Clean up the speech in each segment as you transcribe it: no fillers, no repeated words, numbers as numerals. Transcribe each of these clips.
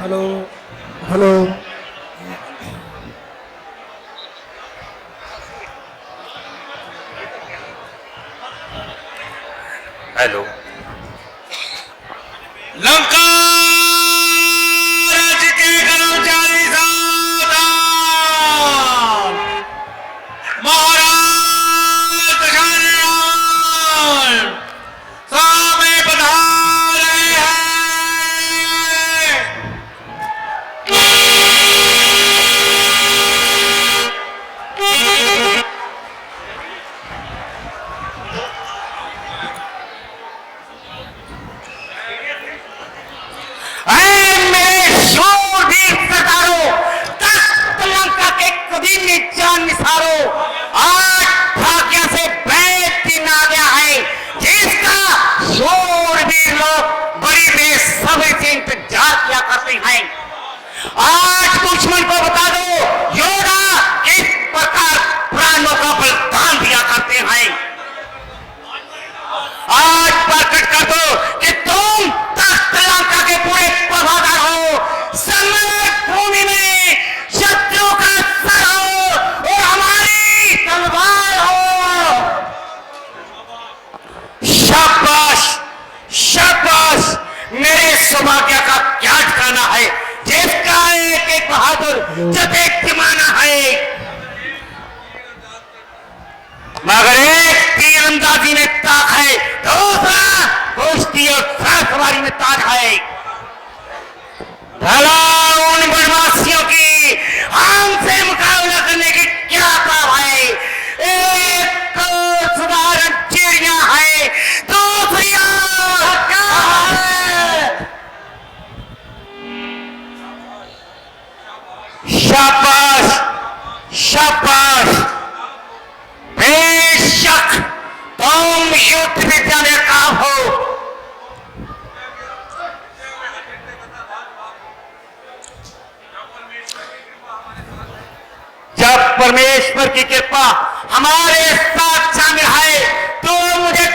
Hello hello hello Lanka राज्य के कर्मचारी सावधान, महाराज दशरथ सभा में पधार रहे हैं। आज भाग्य से बैठ दिन आ गया है जिसका शूरवीर लोग बड़ी बेसब्री से इंतजार किया करते हैं। आज दुश्मन को बता दो योद्धा किस प्रकार प्राणों का बलिदान दिया करते हैं। आज प्रकट कर दो कि तुम तख्त लंका के पूरे पहरेदार हो, सम्राट भूमि में शत्रु का सर हो और हमारी तलवार हो। शाबाश शाबाश, मेरे सौभाग्य का क्या ठिकाना है जिसका एक एक बहादुर जते माना है, मगर एक तीरंदाजी में ताक है, दूसरा कुश्ती और घोड़सवारी में ताक है। भला उन बदमाशियों की हमसे मुकाबला करने की क्या पाव है? एक को साधारण चिड़िया है, दूसरी क्या है? शाबाश शाबाश, बेशक तुम युद्ध विद्या में काम हो। जब परमेश्वर की कृपा हमारे साथ शामिल है तो मुझे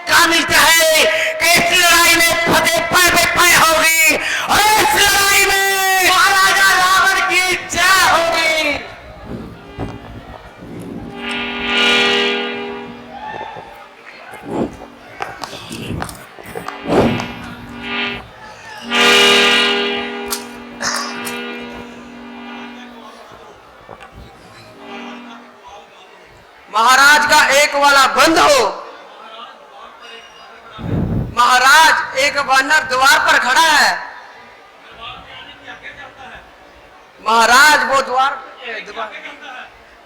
का मिलता है कि इस लड़ाई में फतेह पाए पाए होगी और इस लड़ाई में महाराजा रावण की जय होगी। महाराज का एक वाला बंद हो। महाराज एक वानर द्वार पर खड़ा है। महाराज वो द्वार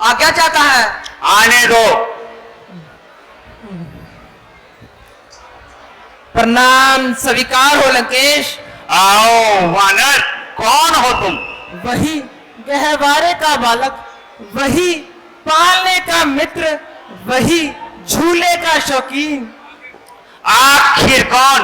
आज्ञा चाहता है। आने दो। प्रणाम स्वीकार हो लंकेश। आओ वानर, कौन हो तुम? वही गहवारे का बालक, वही पालने का मित्र, वही झूले का शौकीन। आखिर कौन?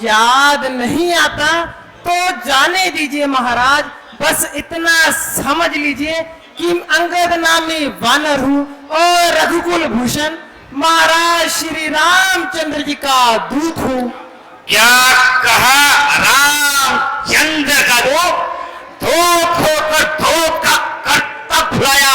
याद नहीं आता तो जाने दीजिए महाराज, बस इतना समझ लीजिए कि अंगद नामी वानर हूँ और रघुकुल भूषण महाराज श्री रामचंद्र जी का दूत हूँ। क्या कहा? रामचंद्र का दूत? धूप होकर धूप का कर्तव्य भुलाया,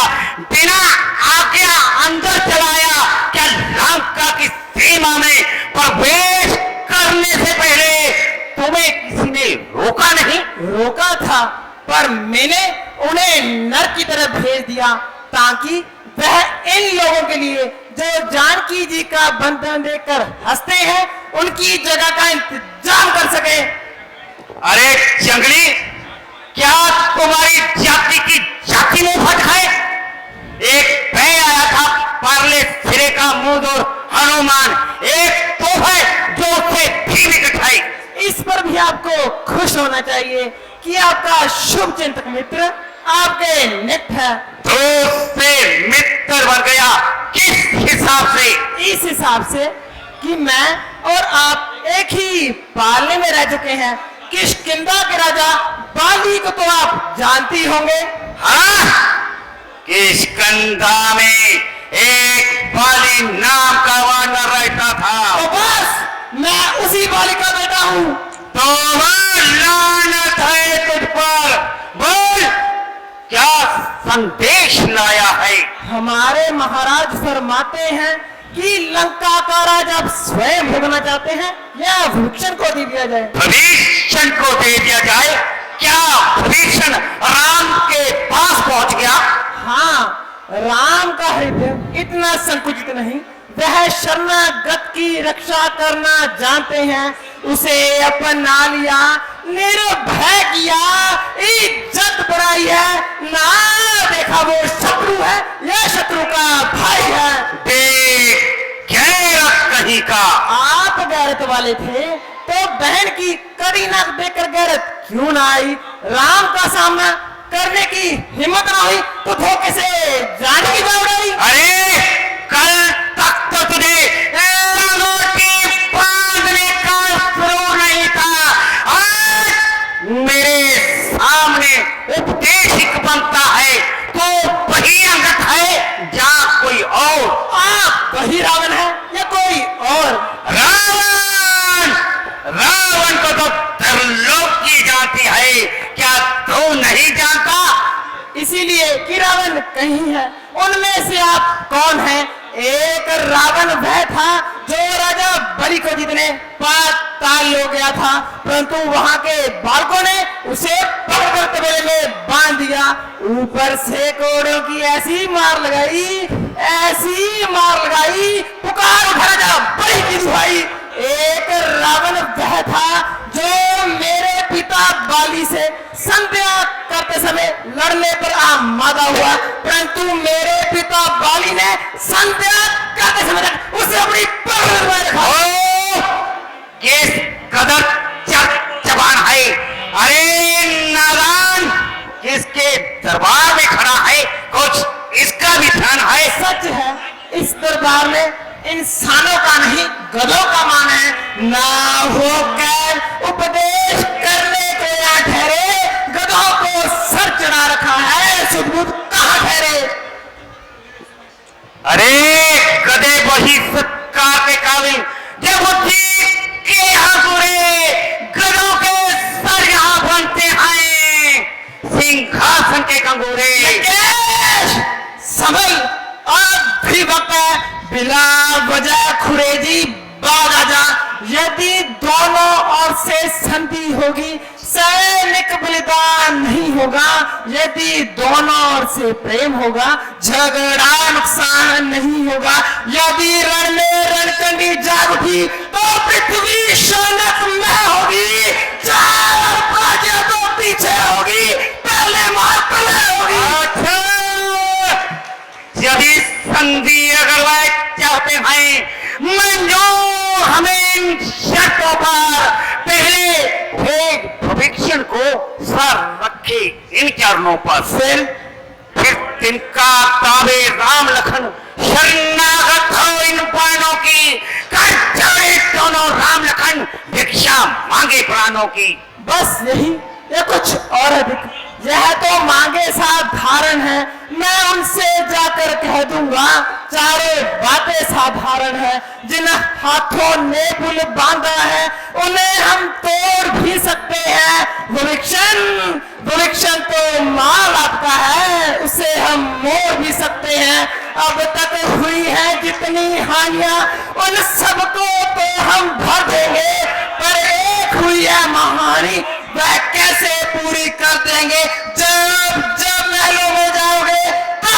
बिना आज्ञा अंदर चलाया। क्या लंका की सीमा में प्रवेश करने से पहले तुम्हें किसी ने रोका नहीं? रोका था, पर मैंने उन्हें नर की तरफ भेज दिया ताकि वह इन लोगों के लिए जो जानकी जी का बंधन देकर हंसते हैं उनकी जगह का इंतजाम कर सके। अरे जंगली, क्या तुम्हारी जाति की जाति में फर्क है? एक भय आया था पार्ले सिरे का मुंह और हनुमान, एक तो है जो उससे भी निकट है। इस पर भी आपको खुश होना चाहिए कि आपका शुभ चिंतक मित्र आपके निकट है। दोस्त से मित्र बन गया किस हिसाब से? इस हिसाब से कि मैं और आप एक ही पालने में रह चुके हैं। किष्किंधा के राजा बाली को तो आप जानती होंगे। हाँ, किष्किंधा में एक बाली नाम का वानर रहता था। तो बस मैं उसी बाली का बेटा हूँ। तो वह लानत है तुझ पर। बोल, क्या संदेश लाया है? हमारे महाराज फरमाते हैं कि लंका का राज आप स्वयं भोगना चाहते हैं या भूषण को दे दिया जाए? भीषण को दे दिया जाए। क्या भीषण राम के पास पहुंच गया? हाँ, राम का हृदय इतना संकुचित नहीं, वह शरणागत की रक्षा करना जानते हैं। उसे अपना लिया, निर्भय किया, इज्जत बढ़ाई है, ना देखा वो शत्रु है या शत्रु का भाई है। देख, गैरत कहीं का। आप गैरत वाले थे तो बहन की कड़ी नाक देकर गैरत क्यों ना आई? राम का सामना करने की हिम्मत ना हुई तो धोखे से जानकी जा उड़ाई। अरे कल तक तो तुझे रोटी बांधने का शुरू नहीं था, आज मेरे सामने उपदेशक बनता है तो वही अंगत है या कोई और? आप वही रावण है या कोई और? रावण, रावण को तो त्रिलोक की जाती है, क्या तू नहीं जानता? इसीलिए कि रावण कहीं है। उनमें से आप कौन हैं? एक रावण वह था जो राजा बलि को जीतने पाताल ले गया था, परंतु वहां के बालकों ने उसे पकड़कर तबेले में बांध दिया। ऊपर से कोड़ों की ऐसी मार लगाई, ऐसी मार लगाई, पुकार उठा राजा बलि की दुहाई। एक रावण वह था जो मेरे पिता बाली से संध्या करते समय लड़ने पर आमादा हुआ, परंतु मेरे पिता बाली ने संध्या करते समय उसे अपनी पकड़ में रखा। किस कदर जबान है? अरे नादान, किसके दरबार में खड़ा है? कुछ इसका भी ध्यान है? सच है, इस दरबार में इंसानों का नहीं गधों का मान है। ना होकर उपदेश करने के यहाँ ठहरे, गधों को सर चढ़ा रखा है, सुदबुद कहाँ ठहरे? अरे गधे वही सत्कार के काबिल जब वो जीत के यहाँ पूरे गधों के सर यहाँ बनते हैं, सिंहासन के कंगूरे। समय अब भी वक्त है, बिला वजह खुरेजी बाग आजा। यदि दोनों ओर से संधि होगी, सैनिक बलिदान नहीं होगा। यदि दोनों ओर से प्रेम होगा, झगड़ा नुकसान नहीं होगा। यदि रण में रणकंडी जाग उठी तो पृथ्वी शोनक में होगी। चार बाजियां तो पीछे होगी, पहले मार पहले होगी। अच्छा, यदि संधि अगर लायक चाहते हैं, मंजूर हमें इन शर्तों पर। पहले भेद भविष्य को सर रखे इन चरणों पर, फिर तिनका ताबे राम लखन शरणागत हो इन बाणों की। कर चढ़े दोनों राम लखन, भिक्षा मांगे प्राणों की। बस यही या कुछ और अधिक? यह तो मांगे साधारण है, मैं उनसे जाकर कह दूंगा। चारों बातें साधारण है, जिन हाथों ने पुल बांधा है उन्हें हम तोड़ भी सकते हैं। भविष्य तो माल आपका है, उसे हम मोड़ भी सकते हैं। अब तक हुई है जितनी हानियां उन सबको तो हम भर देंगे, पर एक हुई है महानी, वह कैसे पूरी कर देंगे? जब जब महलों में जाओगे तब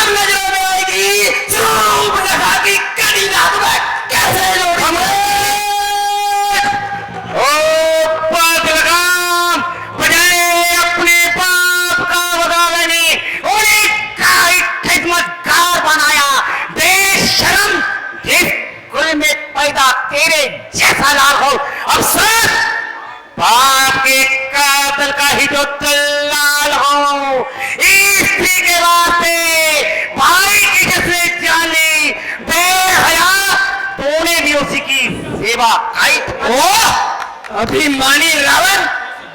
नजरों जिस कुल में पैदा तेरे जैसा लाल हो, अफसर बाप के कातल का ही जो दलाल हो, इसी के वास्ते भाई की जैसे जानी बेहया तूने भी उसी की सेवा काई। ओ अभिमानी रावण,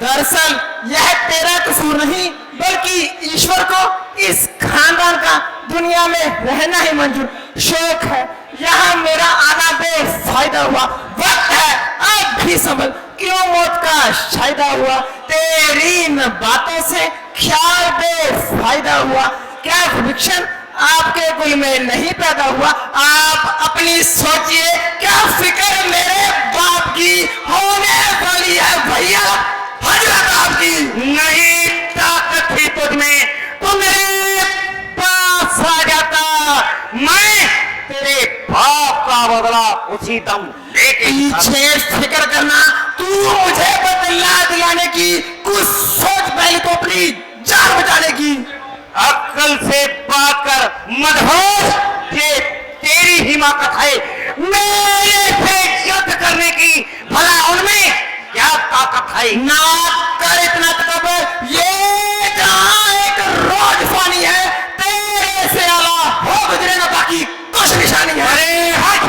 दरअसल यह तेरा कसूर नहीं बल्कि ईश्वर को इस खानदान का दुनिया में रहना ही मंजूर शौक है। यहाँ मेरा आना बेफायदा हुआ, वक्त है अब भी संभल, क्यों मौत का शायदा हुआ, तेरी इन बातों से ख्याल बेफायदा हुआ। क्या विभीषण आपके कुल में नहीं पैदा हुआ? आप अपनी सोचिए, क्या फिक्र मेरे बाप की होने वाली है भैया? हजरत आपकी नहीं ताकत थी तुझ में तो मेरे पास आ जाता, मैं तेरे बाप का बदला उसी दम लेके पीछे फिक्र करना, तू मुझे बदला दिलाने की कुछ सोच, पहले तो अपनी जान बचाने की। अक्ल से पाकर मदहोश ये तेरी हिमाकत है, मेरे से युद्ध करने की, भला उनमें क्या ताकत है? ना कर इतना तकबर, ये जहां एक रोज फानी है, तेरे से आला हो गुजरे ना बाकी कुछ निशानी है। अरे हट,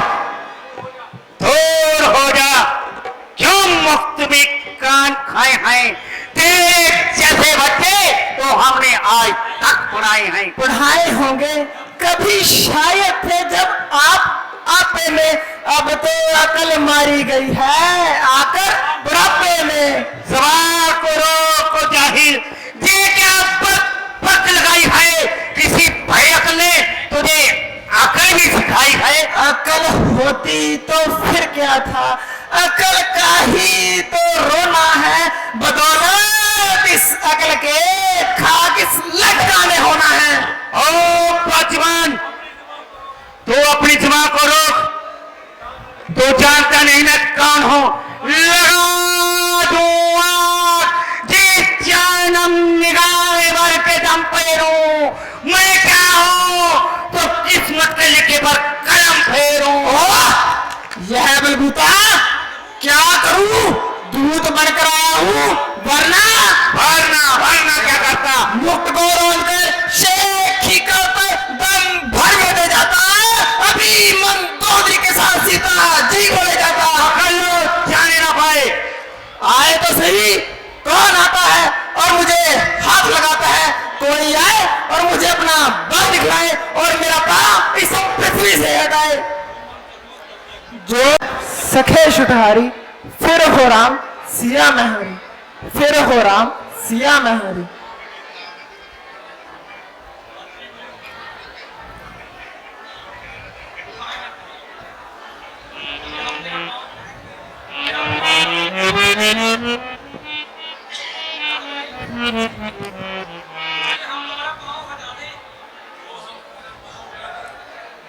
दूर हो जा, क्यों मुफ्त में कान खाए हैं? तेरे जैसे बच्चे तो हमने आज तक पढ़ाए हैं। पढ़ाए होंगे कभी शायद थे जब आप आपे में, अब तो अकल मारी गई है आकर बुढ़ापे में। सवाल को रोको जाहिल, ये क्या पक लगाई है? किसी भयक ने तुझे अकल भी सिखाई है? अकल होती तो फिर क्या था, अकल का ही तो रोना है, बदौलत इस अकल के खाक इस लटकाने होना है। ओ बचपन, तू अपनी जुबान को रोक, तू जानता नहीं मैं कौन हूं। लगा दूं आग, जिस जानम निगाह भर के दम पेरूं, मैं क्या हूं तो किस्मत के लिखे पर कलम फेरूं। यह बलबूता क्या करूं, दूध बनकर आया हूं, वरना वरना क्या करता? मुक्त को रोल कर शेख ही पर दम भर में दे जाता, अभी मंदोदरी के साथ सीता जी बोले जाता। अकल जाने ना पाए, आए तो सही, कौन आता है और मुझे हाथ लगाता है? कोई आए और मुझे अपना बल दिखलाए और मेरा पाँव इस पृथ्वी से हटाए। जो सखे शुटहारी, फिर हो राम सिया महरी, फिर हो राम सिया महरी।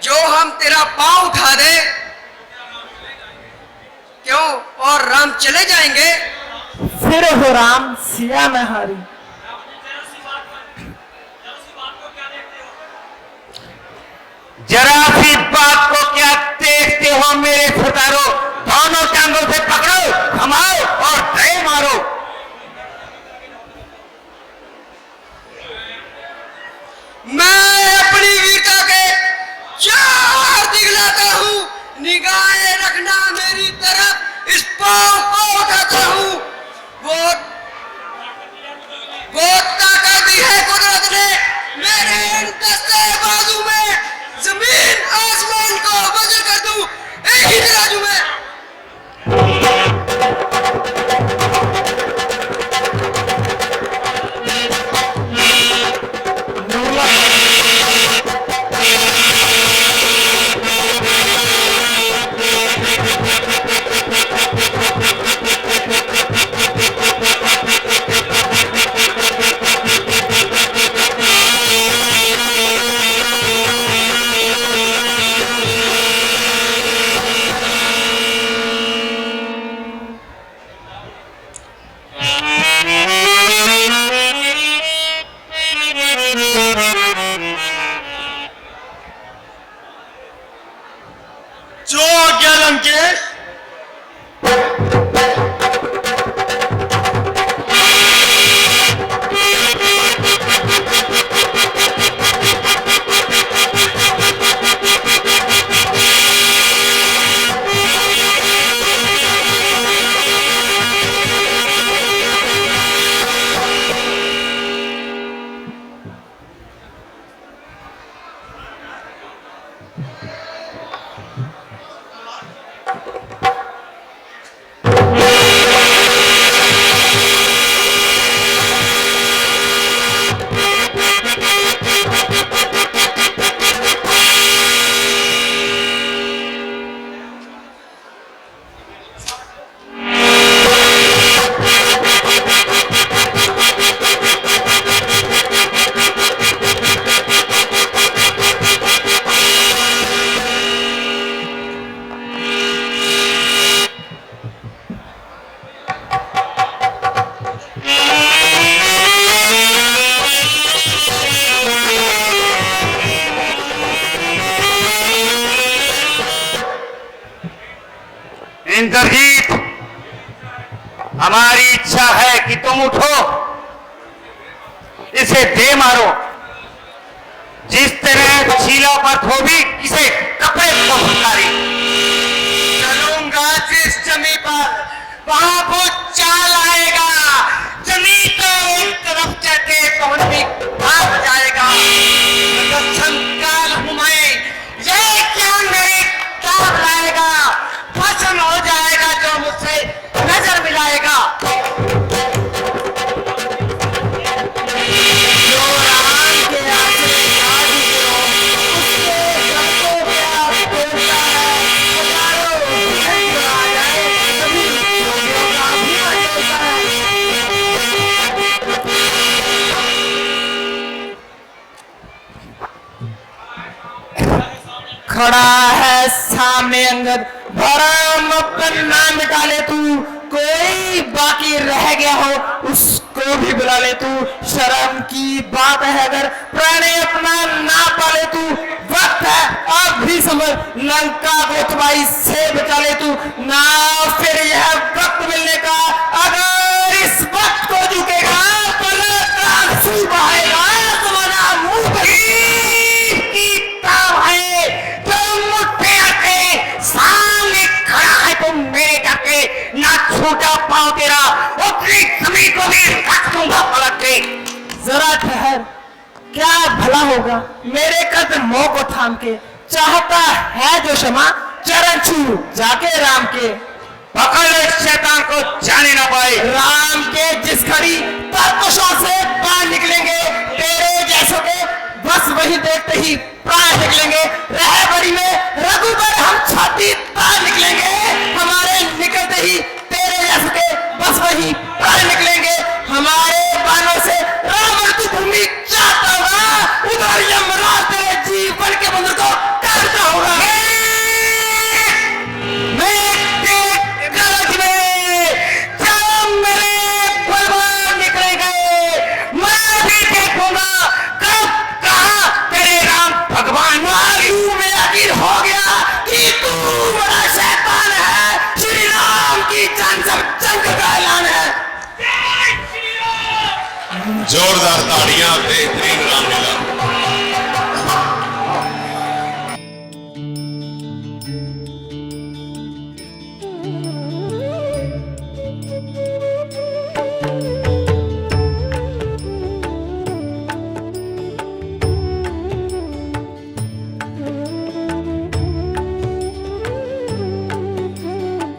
जो हम तेरा पांव उठा दे, क्यों और राम चले जाएंगे? फिर हो राम सिया महरी। जरा सी बात को क्या देखते हो मेरे सितारो? दोनों टांगों से पकड़ो, घुमाओ और दे मारो। मैं अपनी वीरता के चार दिखलाता हूँ, निगाहें रखना मेरी तरफ, इस पांव को उठाता हूँ। वो ताकत दी है कुदरत ने मेरे इन दस्ते बाजू में, जमीन आसमान को बदल कर दूं एक ही तराजू में। इंद्रजीत, हमारी इच्छा है कि तुम उठो, इसे दे मारो। जिस तरह शीला पर धोबी इसे कपड़े को फुटकारी। चलूंगा जिस जमी पर वहां वो चाल आएगा। जमी तो एक तरफ चलते पवन भी भाग जाएगा। दक्षिण काल हूं मैं, ये क्या मेरी ताक लाएगा। भस्म हो जाएगा जो मुझसे नजर मिलाएगा। जो राम के आगे याद करो, उसके रंगों पे आप बोलता है। हजारों भीड़ जो आ जाए, सभी योगियों का अभिमान होता है। खड़ा है सामने अंगद, भरम अपन नाम मिटा ले तू। कोई बाकी रह गया हो उसको भी बुला ले तू। शर्म की बात है अगर प्राणी अपना ना पाले तू। वक्त है अब भी समझ, लंका को तुम्हारी से बचा ले तू। ना फिर यह वक्त मिलने का, अगर इस वक्त को झुकेगा पलक का आंसू बहाएगा। तुम्हारा मुंह सामने खड़ा है तुम मेरे डके, ना छूटा पाओ तेरा, उतनी जमीन को भी रख दूंगा पलट के। जरा ठहर, क्या भला होगा मेरे कदमों को थाम के। चाहता है जो क्षमा चरण छू जाके राम के। पकड़ ले शैतान को जाने ना पाए। राम के जिस घड़ी तर्कशों से बाहर निकलेंगे, तेरे जैसों के बस वही देखते ही प्राण निकलेंगे। रहबरी में रघुबर हम छाती तार निकलेंगे। हमारे निकलते ही तेरे जैसों के बस वही प्राण निकलेंगे। हमारे बाणों से रावण की भूमि चाहता होगा, उधर यमराज तेरे जीवन के बंधन को काटता होगा। हो गया कि तू बड़ा शैतान है। श्री राम की जंग सब जंग का ऐलान है। जोरदार ताड़ियां, बेहतरीन रामलीला।